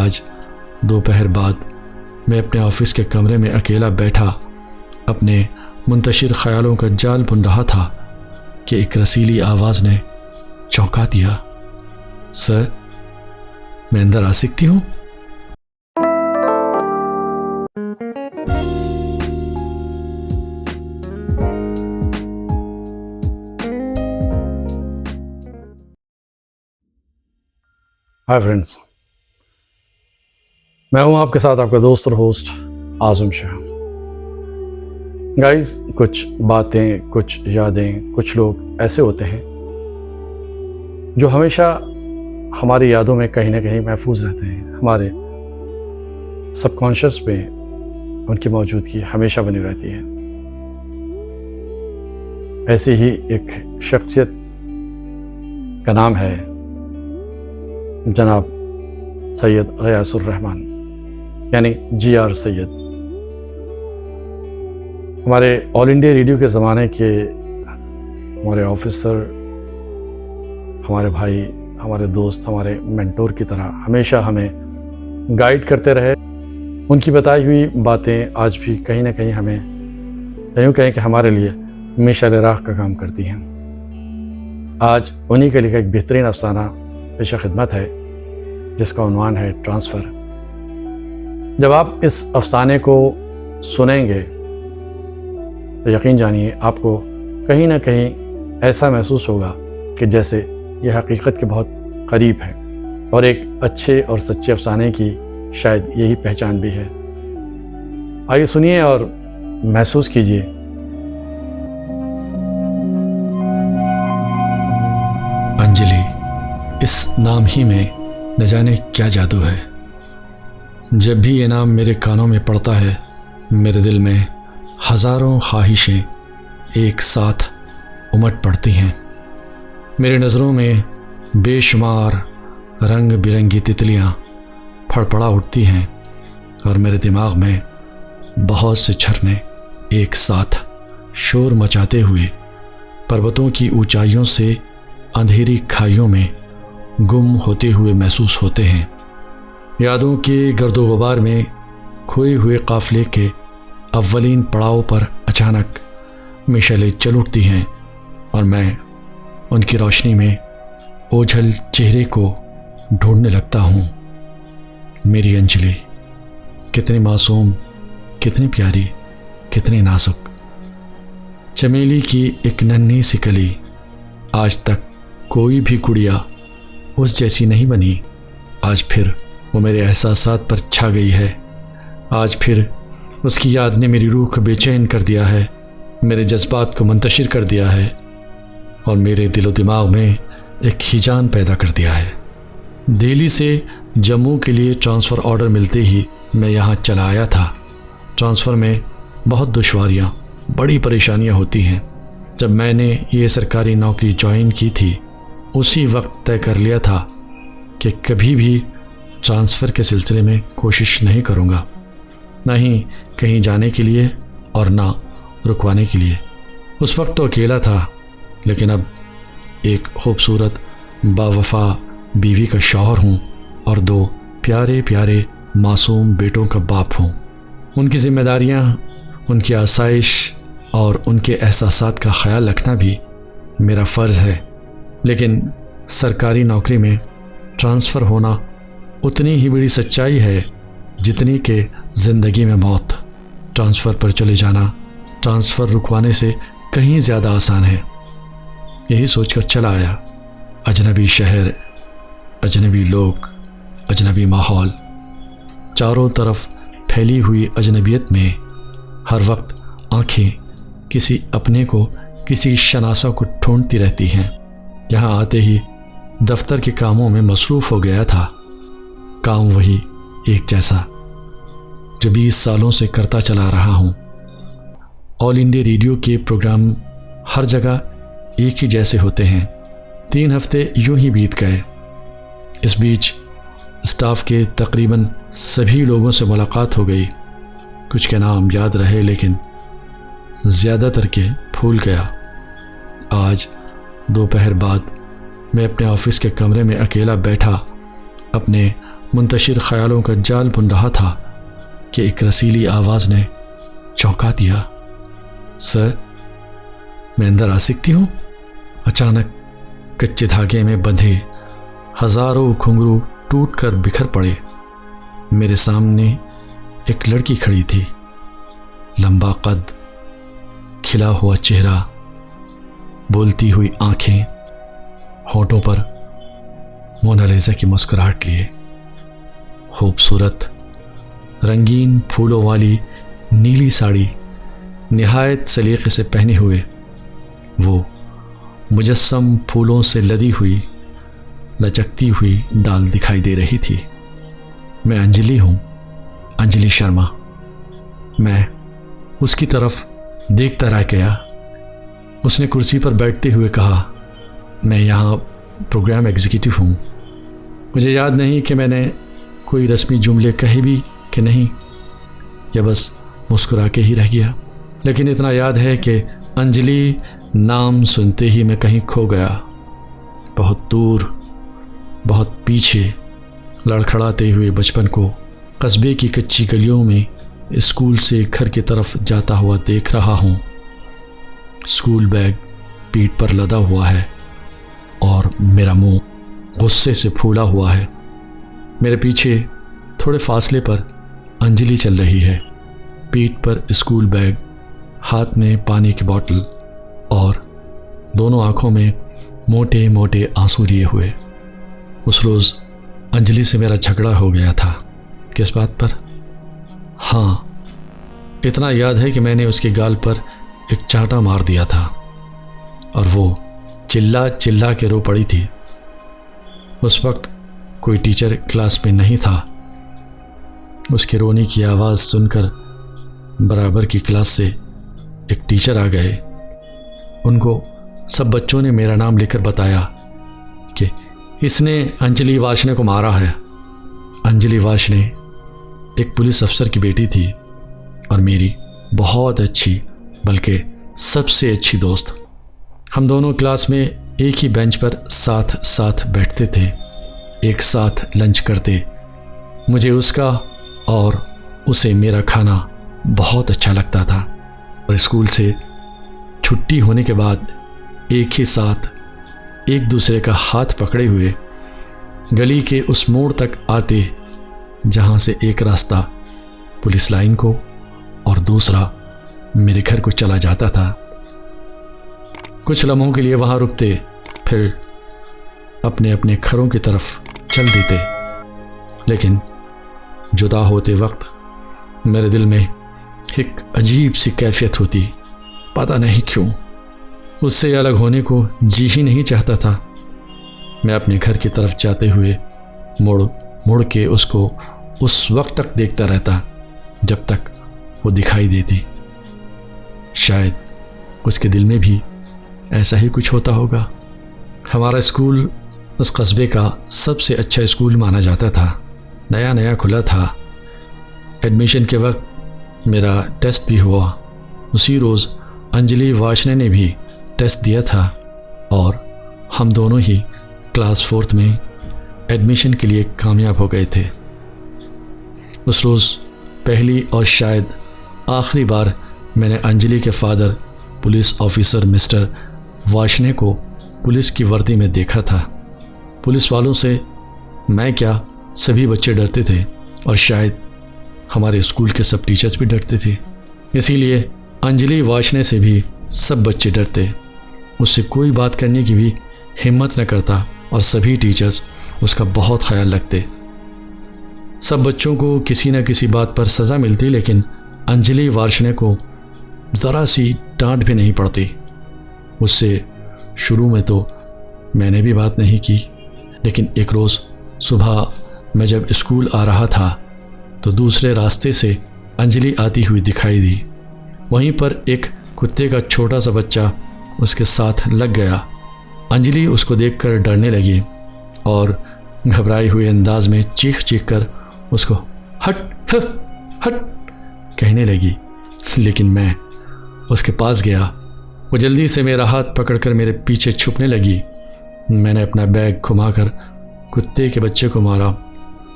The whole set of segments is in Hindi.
आज दोपहर बाद मैं अपने ऑफिस के कमरे में अकेला बैठा अपने मुंतशिर ख्यालों का जाल बुन रहा था कि एक रसीली आवाज़ ने चौंका दिया। सर, मैं अंदर आ सकती हूँ? हाय फ्रेंड्स, मैं हूं आपके साथ आपका दोस्त और होस्ट आज़म शाह। गाइस, कुछ बातें, कुछ यादें, कुछ लोग ऐसे होते हैं जो हमेशा हमारी यादों में कहीं ना कहीं महफूज रहते हैं। हमारे सबकॉन्शियस में उनकी मौजूदगी हमेशा बनी रहती है। ऐसी ही एक शख्सियत का नाम है जनाब सैयद ग़ियासुर रहमान, यानी GR सैयद। हमारे ऑल इंडिया रेडियो के ज़माने के हमारे ऑफिसर, हमारे भाई, हमारे दोस्त, हमारे मेंटोर की तरह हमेशा हमें गाइड करते रहे। उनकी बताई हुई बातें आज भी कहीं ना कहीं हमें यूँ कहें कि हमारे लिए मिशाल राह का काम करती हैं। आज उन्हीं के लिए एक बेहतरीन अफसाना पेशा खिदमत है जिसका उन्वान है ट्रांसफ़र। जब आप इस अफसाने को सुनेंगे तो यकीन जानिए आपको कहीं ना कहीं ऐसा महसूस होगा कि जैसे ये हकीकत के बहुत करीब है और एक अच्छे और सच्चे अफसाने की शायद यही पहचान भी है। आइए सुनिए और महसूस कीजिए। अंजलि, इस नाम ही में न जाने क्या जादू है। जब भी ये नाम मेरे कानों में पड़ता है, मेरे दिल में हज़ारों ख्वाहिशें एक साथ उमड़ पड़ती हैं। मेरी नज़रों में बेशुमार रंग बिरंगी तितलियाँ फड़फड़ा उठती हैं और मेरे दिमाग में बहुत से झरने एक साथ शोर मचाते हुए पर्वतों की ऊंचाइयों से अंधेरी खाइयों में गुम होते हुए महसूस होते हैं। यादों के गर्दो गुबार में खोए हुए काफ़िले के अव्वलीन पड़ाव पर अचानक मिशलें चल उठती हैं और मैं उनकी रोशनी में ओझल चेहरे को ढूंढने लगता हूँ। मेरी अंजलि कितनी मासूम, कितनी प्यारी, कितनी नाजुक। चमेली की एक नन्ही सी कली। आज तक कोई भी गुड़िया उस जैसी नहीं बनी। आज फिर वो मेरे एहसासात पर छा गई है। आज फिर उसकी याद ने मेरी रूह को बेचैन कर दिया है, मेरे जज्बात को मुंतशिर कर दिया है और मेरे दिलो दिमाग में एक हिजान पैदा कर दिया है। दिल्ली से जम्मू के लिए ट्रांसफ़र ऑर्डर मिलते ही मैं यहाँ चला आया था। ट्रांसफ़र में बहुत दुश्वारियाँ, बड़ी परेशानियाँ होती हैं। जब मैंने ये सरकारी नौकरी ज्वाइन की थी, उसी वक्त तय कर लिया था कि कभी भी ट्रांसफ़र के सिलसिले में कोशिश नहीं करूँगा, ना ही कहीं जाने के लिए और ना रुकवाने के लिए। उस वक्त तो अकेला था, लेकिन अब एक खूबसूरत बावफा बीवी का शौहर हूँ और 2 प्यारे प्यारे मासूम बेटों का बाप हूँ। उनकी ज़िम्मेदारियाँ, उनकी आसाइश और उनके एहसासात का ख्याल रखना भी मेरा फ़र्ज़ है। लेकिन सरकारी नौकरी में ट्रांसफ़र होना उतनी ही बड़ी सच्चाई है जितनी कि ज़िंदगी में मौत। ट्रांसफ़र पर चले जाना ट्रांसफ़र रुकवाने से कहीं ज़्यादा आसान है। यही सोचकर चला आया। अजनबी शहर, अजनबी लोग, अजनबी माहौल, चारों तरफ फैली हुई अजनबियत में हर वक्त आँखें किसी अपने को, किसी शनासा को ढूंढती रहती हैं। यहाँ आते ही दफ्तर के कामों में मसरूफ़ हो गया था। काम वही एक जैसा जो 20 सालों से करता चला रहा हूँ। ऑल इंडिया रेडियो के प्रोग्राम हर जगह एक ही जैसे होते हैं। 3 हफ्ते यूं ही बीत गए। इस बीच स्टाफ के तकरीबन सभी लोगों से मुलाकात हो गई। कुछ के नाम याद रहे, लेकिन ज़्यादातर के भूल गया। आज दोपहर बाद मैं अपने ऑफिस के कमरे में अकेला बैठा अपने मुंतशिर ख्यालों का जाल बुन रहा था कि एक रसीली आवाज़ ने चौंका दिया। सर, मैं अंदर आ सकती हूँ? अचानक कच्चे धागे में बंधे हजारों घुंघरू टूटकर बिखर पड़े। मेरे सामने एक लड़की खड़ी थी। लंबा कद, खिला हुआ चेहरा, बोलती हुई आंखें, होठों पर मोनालिसा की मुस्कुराहट लिए। खूबसूरत रंगीन फूलों वाली नीली साड़ी निहायत सलीके से पहने हुए वो मुजस्सम फूलों से लदी हुई लचकती हुई डाल दिखाई दे रही थी। मैं अंजलि हूँ, अंजलि शर्मा। मैं उसकी तरफ देखता रह गया। उसने कुर्सी पर बैठते हुए कहा, मैं यहाँ प्रोग्राम एग्जीक्यूटिव हूँ। मुझे याद नहीं कि मैंने कोई रस्मी जुमले कहे भी कि नहीं, या बस मुस्कुरा के ही रह गया। लेकिन इतना याद है कि अंजलि नाम सुनते ही मैं कहीं खो गया। बहुत दूर, बहुत पीछे लड़खड़ाते हुए बचपन को कस्बे की कच्ची गलियों में स्कूल से घर की तरफ जाता हुआ देख रहा हूँ। स्कूल बैग पीठ पर लदा हुआ है और मेरा मुंह गुस्से से फूला हुआ है। मेरे पीछे थोड़े फासले पर अंजलि चल रही है, पीठ पर स्कूल बैग, हाथ में पानी की बोतल और दोनों आंखों में मोटे मोटे आंसू लिए हुए। उस रोज़ अंजलि से मेरा झगड़ा हो गया था। किस बात पर? हाँ, इतना याद है कि मैंने उसके गाल पर एक चांटा मार दिया था और वो चिल्ला चिल्ला के रो पड़ी थी। उस वक्त कोई टीचर क्लास में नहीं था। उसके रोने की आवाज़ सुनकर बराबर की क्लास से एक टीचर आ गए। उनको सब बच्चों ने मेरा नाम लेकर बताया कि इसने अंजलि वाशने को मारा है। अंजलि वाशने एक पुलिस अफसर की बेटी थी और मेरी बहुत अच्छी, बल्कि सबसे अच्छी दोस्त। हम दोनों क्लास में एक ही बेंच पर साथ साथ बैठते थे, एक साथ लंच करते। मुझे उसका और उसे मेरा खाना बहुत अच्छा लगता था और स्कूल से छुट्टी होने के बाद एक ही साथ एक दूसरे का हाथ पकड़े हुए गली के उस मोड़ तक आते जहां से एक रास्ता पुलिस लाइन को और दूसरा मेरे घर को चला जाता था। कुछ लम्हों के लिए वहां रुकते, फिर अपने अपने घरों की तरफ चल देते। लेकिन जुदा होते वक्त मेरे दिल में एक अजीब सी कैफियत होती, पता नहीं क्यों। उससे अलग होने को जी ही नहीं चाहता था। मैं अपने घर की तरफ जाते हुए मुड़ मुड़ के उसको उस वक्त तक देखता रहता जब तक वो दिखाई देती। शायद उसके दिल में भी ऐसा ही कुछ होता होगा। हमारा स्कूल उस कस्बे का सबसे अच्छा स्कूल माना जाता था। नया नया खुला था। एडमिशन के वक्त मेरा टेस्ट भी हुआ। उसी रोज़ अंजलि वाशने ने भी टेस्ट दिया था और हम दोनों ही क्लास 4 में एडमिशन के लिए कामयाब हो गए थे। उस रोज़ पहली और शायद आखिरी बार मैंने अंजलि के father police officer mister Washne को पुलिस की वर्दी में देखा था। पुलिस वालों से मैं क्या सभी बच्चे डरते थे और शायद हमारे स्कूल के सब टीचर्स भी डरते थे। इसीलिए अंजलि वाशने से भी सब बच्चे डरते। उससे कोई बात करने की भी हिम्मत न करता और सभी टीचर्स उसका बहुत ख्याल रखते। सब बच्चों को किसी न किसी बात पर सज़ा मिलती, लेकिन अंजलि वाशने को ज़रा सी डांट भी नहीं पड़ती। उससे शुरू में तो मैंने भी बात नहीं की, लेकिन एक रोज़ सुबह मैं जब स्कूल आ रहा था तो दूसरे रास्ते से अंजलि आती हुई दिखाई दी। वहीं पर एक कुत्ते का छोटा सा बच्चा उसके साथ लग गया। अंजलि उसको देखकर डरने लगी और घबराए हुए अंदाज में चीख चीख कर उसको हट हट हट कहने लगी। लेकिन मैं उसके पास गया। वो जल्दी से मेरा हाथ पकड़कर मेरे पीछे छुपने लगी। मैंने अपना बैग घुमाकर कुत्ते के बच्चे को मारा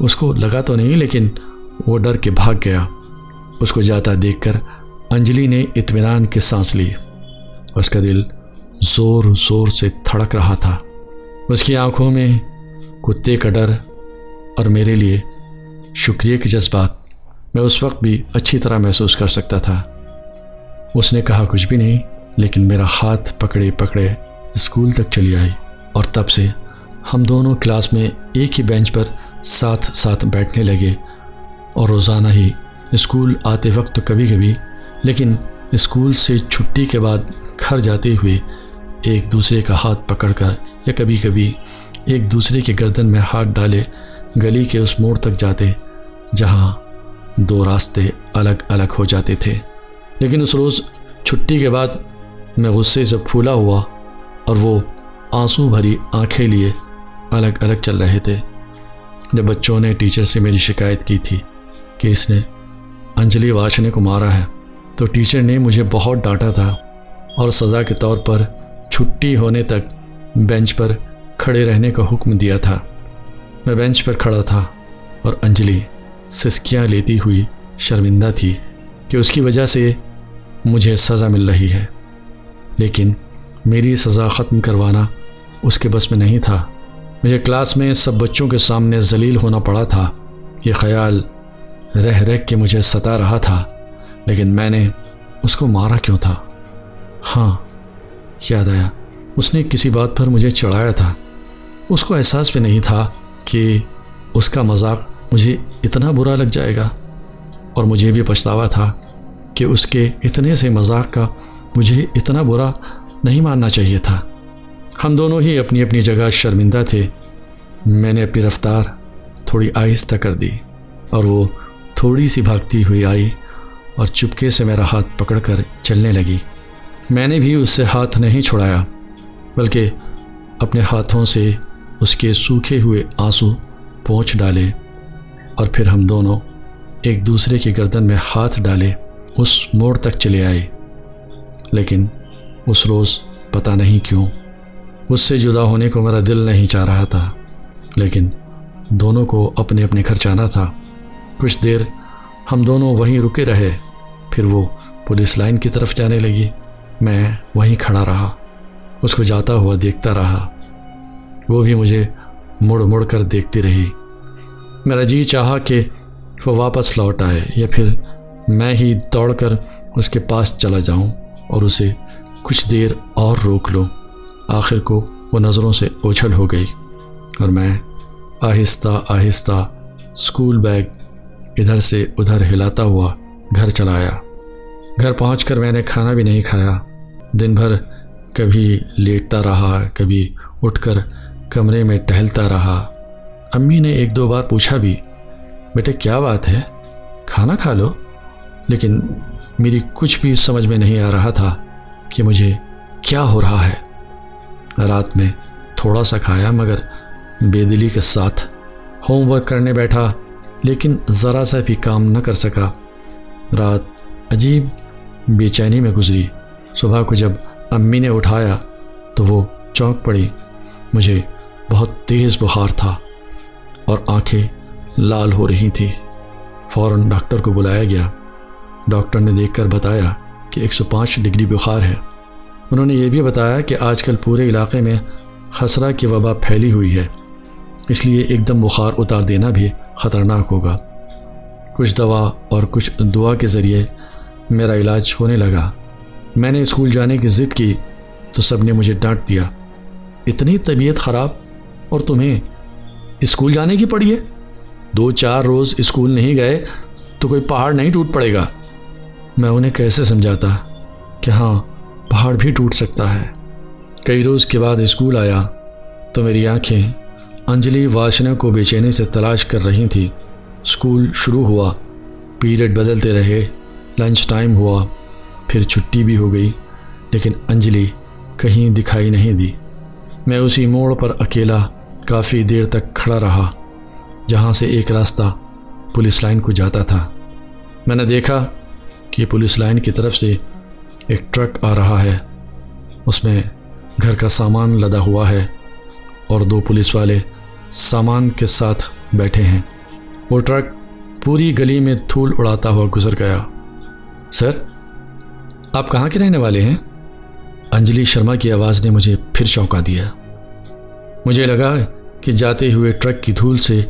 उसको लगा तो नहीं, लेकिन वो डर के भाग गया। उसको जाता देखकर अंजलि ने इत्मीनान की सांस ली। उसका दिल ज़ोर ज़ोर से धड़क रहा था। उसकी आंखों में कुत्ते का डर और मेरे लिए शुक्रिया के जज्बात मैं उस वक्त भी अच्छी तरह महसूस कर सकता था। उसने कहा कुछ भी नहीं, लेकिन मेरा हाथ पकड़े पकड़े स्कूल तक चली आई और तब से हम दोनों क्लास में एक ही बेंच पर साथ साथ बैठने लगे और रोज़ाना ही स्कूल आते वक्त तो कभी कभी, लेकिन स्कूल से छुट्टी के बाद घर जाते हुए एक दूसरे का हाथ पकड़कर या कभी कभी एक दूसरे के गर्दन में हाथ डाले गली के उस मोड़ तक जाते जहाँ दो रास्ते अलग अलग हो जाते थे। लेकिन उस रोज़ छुट्टी के बाद मैं गुस्से से फूला हुआ और वो आंसू भरी आंखें लिए अलग अलग चल रहे थे। जब बच्चों ने टीचर से मेरी शिकायत की थी कि इसने अंजलि वाशने को मारा है, तो टीचर ने मुझे बहुत डांटा था और सज़ा के तौर पर छुट्टी होने तक बेंच पर खड़े रहने का हुक्म दिया था। मैं बेंच पर खड़ा था और अंजलि सिसकियाँ लेती हुई शर्मिंदा थी कि उसकी वजह से मुझे सज़ा मिल रही है, लेकिन मेरी सज़ा ख़त्म करवाना उसके बस में नहीं था। मुझे क्लास में सब बच्चों के सामने जलील होना पड़ा था। ये ख्याल रह रह के मुझे सता रहा था, लेकिन मैंने उसको मारा क्यों था? हाँ, याद आया, उसने किसी बात पर मुझे चिढ़ाया था। उसको एहसास भी नहीं था कि उसका मजाक मुझे इतना बुरा लग जाएगा, और मुझे भी पछतावा था कि उसके इतने से मजाक का मुझे इतना बुरा नहीं मानना चाहिए था। हम दोनों ही अपनी अपनी जगह शर्मिंदा थे। मैंने अपनी रफ्तार थोड़ी आहिस्ता कर दी और वो थोड़ी सी भागती हुई आई और चुपके से मेरा हाथ पकड़कर चलने लगी। मैंने भी उससे हाथ नहीं छुड़ाया, बल्कि अपने हाथों से उसके सूखे हुए आंसू पोंछ डाले और फिर हम दोनों एक दूसरे की गर्दन में हाथ डाले उस मोड़ तक चले आए। लेकिन उस रोज़ पता नहीं क्यों उससे जुदा होने को मेरा दिल नहीं चाह रहा था, लेकिन दोनों को अपने अपने घर जाना था। कुछ देर हम दोनों वहीं रुके रहे, फिर वो पुलिस लाइन की तरफ जाने लगी। मैं वहीं खड़ा रहा, उसको जाता हुआ देखता रहा। वो भी मुझे मुड़ मुड़ कर देखती रही। मेरा जी चाहा कि वो वापस लौट आए या फिर मैं ही दौड़कर उसके पास चला जाऊं और उसे कुछ देर और रोक लूं। आखिर को वो नज़रों से ओझल हो गई और मैं आहिस्ता आहिस्ता स्कूल बैग इधर से उधर हिलाता हुआ घर चला आया। घर पहुंचकर मैंने खाना भी नहीं खाया। दिन भर कभी लेटता रहा, कभी उठकर कमरे में टहलता रहा। अम्मी ने एक दो बार पूछा भी, बेटे क्या बात है, खाना खा लो, लेकिन मेरी कुछ भी समझ में नहीं आ रहा था कि मुझे क्या हो रहा है। रात में थोड़ा सा खाया, मगर बेदिली के साथ होमवर्क करने बैठा, लेकिन ज़रा सा भी काम न कर सका। रात अजीब बेचैनी में गुजरी। सुबह को जब अम्मी ने उठाया तो वो चौंक पड़ी। मुझे बहुत तेज़ बुखार था और आंखें लाल हो रही थी। फ़ौरन डॉक्टर को बुलाया गया। डॉक्टर ने देखकर बताया कि 105 डिग्री बुखार है। उन्होंने ये भी बताया कि आजकल पूरे इलाके में खसरा की वबा फैली हुई है, इसलिए एकदम बुखार उतार देना भी ख़तरनाक होगा। कुछ दवा और कुछ दुआ के ज़रिए मेरा इलाज होने लगा। मैंने स्कूल जाने की ज़िद की तो सब ने मुझे डांट दिया, इतनी तबीयत ख़राब और तुम्हें स्कूल जाने की पड़ी है? 2-4 रोज़ स्कूल नहीं गए तो कोई पहाड़ नहीं टूट पड़ेगा। मैं उन्हें कैसे समझाता कि हाँ, पहाड़ भी टूट सकता है। कई रोज़ के बाद स्कूल आया तो मेरी आंखें अंजलि वाशना को बेचैनी से तलाश कर रही थी। स्कूल शुरू हुआ, पीरियड बदलते रहे, लंच टाइम हुआ, फिर छुट्टी भी हो गई, लेकिन अंजलि कहीं दिखाई नहीं दी। मैं उसी मोड़ पर अकेला काफ़ी देर तक खड़ा रहा जहाँ से एक रास्ता पुलिस लाइन को जाता था। मैंने देखा कि पुलिस लाइन की तरफ से एक ट्रक आ रहा है। उसमें घर का सामान लदा हुआ है और 2 पुलिस वाले सामान के साथ बैठे हैं। वो ट्रक पूरी गली में धूल उड़ाता हुआ गुजर गया। सर, आप कहाँ के रहने वाले हैं? अंजलि शर्मा की आवाज़ ने मुझे फिर चौंका दिया। मुझे लगा कि जाते हुए ट्रक की धूल से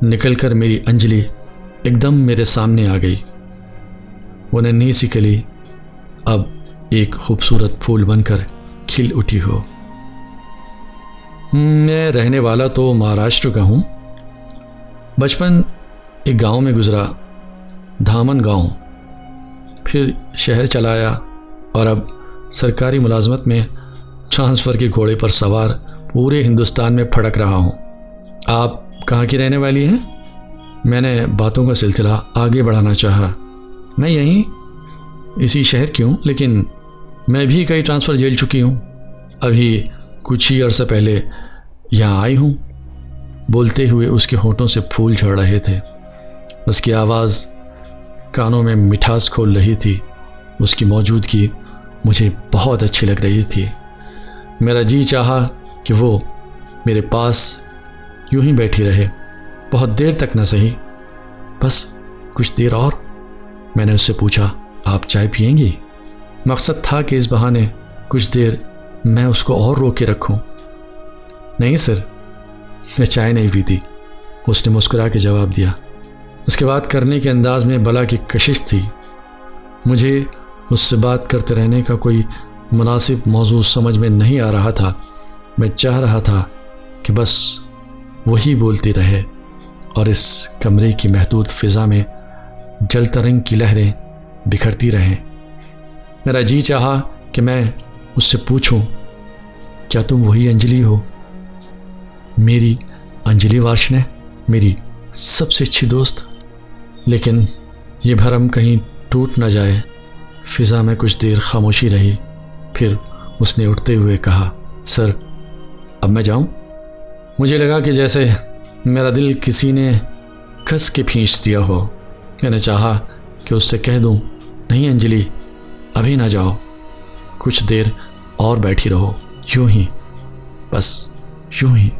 निकलकर मेरी अंजलि एकदम मेरे सामने आ गई। वो नन्ही सी कली अब एक खूबसूरत फूल बनकर खिल उठी हो। मैं रहने वाला तो महाराष्ट्र का हूँ। बचपन एक गांव में गुजरा, धामन गांव, फिर शहर चलाया और अब सरकारी मुलाजमत में ट्रांसफ़र के घोड़े पर सवार पूरे हिंदुस्तान में फड़क रहा हूँ। आप कहाँ की रहने वाली हैं? मैंने बातों का सिलसिला आगे बढ़ाना चाहा। मैं यहीं इसी शहर की हूँ, लेकिन मैं भी कई ट्रांसफ़र झेल चुकी हूँ। अभी कुछ ही अर्से पहले यहाँ आई हूँ। बोलते हुए उसके होठों से फूल झड़ रहे थे। उसकी आवाज़ कानों में मिठास खोल रही थी। उसकी मौजूदगी मुझे बहुत अच्छी लग रही थी। मेरा जी चाहा कि वो मेरे पास यूं ही बैठी रहे, बहुत देर तक न सही, बस कुछ देर और। मैंने उससे पूछा, आप चाय पिएंगी? मकसद था कि इस बहाने कुछ देर मैं उसको और रोक के रखूं। नहीं सर, मैं चाय नहीं पीती, उसने मुस्कुरा के जवाब दिया। उसके बात करने के अंदाज में बला की कशिश थी। मुझे उससे बात करते रहने का कोई मुनासिब मौजू समझ में नहीं आ रहा था। मैं चाह रहा था कि बस वही बोलती रहे और इस कमरे की महदूद फ़िज़ा में जल तरंग की लहरें बिखरती रहें। मेरा जी चाहा कि मैं उससे पूछूं, क्या तुम वही अंजलि हो? मेरी अंजलि वार्ष्णेय, मेरी सबसे अच्छी दोस्त। लेकिन ये भरम कहीं टूट न जाए। फ़िज़ा में कुछ देर खामोशी रही, फिर उसने उठते हुए कहा, सर, अब मैं जाऊं? मुझे लगा कि जैसे मेरा दिल किसी ने कस के खींच दिया हो। मैंने चाहा कि उससे कह दूं, नहीं अंजलि, अभी ना जाओ, कुछ देर और बैठी रहो, यूं ही, बस यूं ही।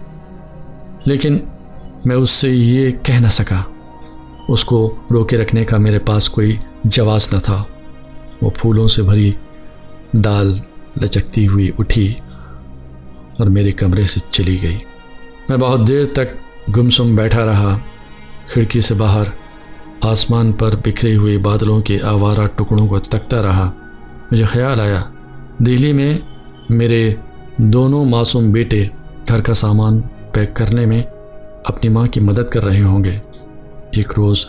लेकिन मैं उससे ये कह न सका। उसको रोके रखने का मेरे पास कोई जवाब न था। वो फूलों से भरी दाल लचकती हुई उठी और मेरे कमरे से चली गई। मैं बहुत देर तक गुमसुम बैठा रहा। खिड़की से बाहर आसमान पर बिखरे हुए बादलों के आवारा टुकड़ों को तकता रहा। मुझे ख्याल आया, दिल्ली में मेरे दोनों मासूम बेटे घर का सामान पैक करने में अपनी माँ की मदद कर रहे होंगे। एक रोज़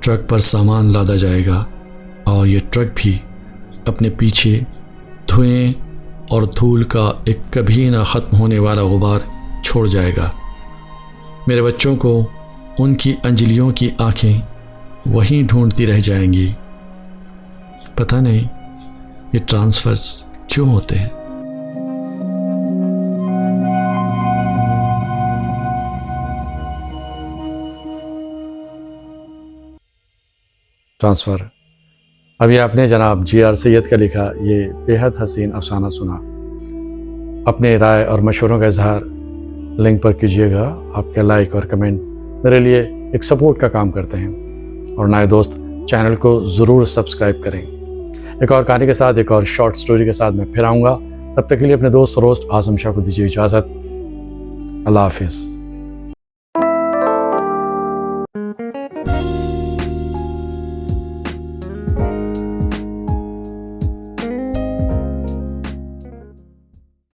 ट्रक पर सामान लादा जाएगा और ये ट्रक भी अपने पीछे धुएं और धूल का एक कभी ना ख़त्म होने वाला गुबार छोड़ जाएगा। मेरे बच्चों को उनकी अंजलियों की आंखें वहीं ढूंढती रह जाएंगी। पता नहीं ये ट्रांसफ़र्स क्यों होते हैं। ट्रांसफ़र। अभी आपने जनाब जी.आर. सैयद का लिखा ये बेहद हसीन अफसाना सुना। अपने राय और मशवरों का इजहार लिंक पर कीजिएगा। आपके लाइक और कमेंट मेरे लिए एक सपोर्ट का काम करते हैं। और नए दोस्त चैनल को ज़रूर सब्सक्राइब करें। एक और कहानी के साथ, एक और शॉर्ट स्टोरी के साथ मैं फिर आऊँगा। तब तक के लिए अपने दोस्त रोस्ट आज़म शाह को दीजिए इजाज़त। अल्लाह हाफिज़।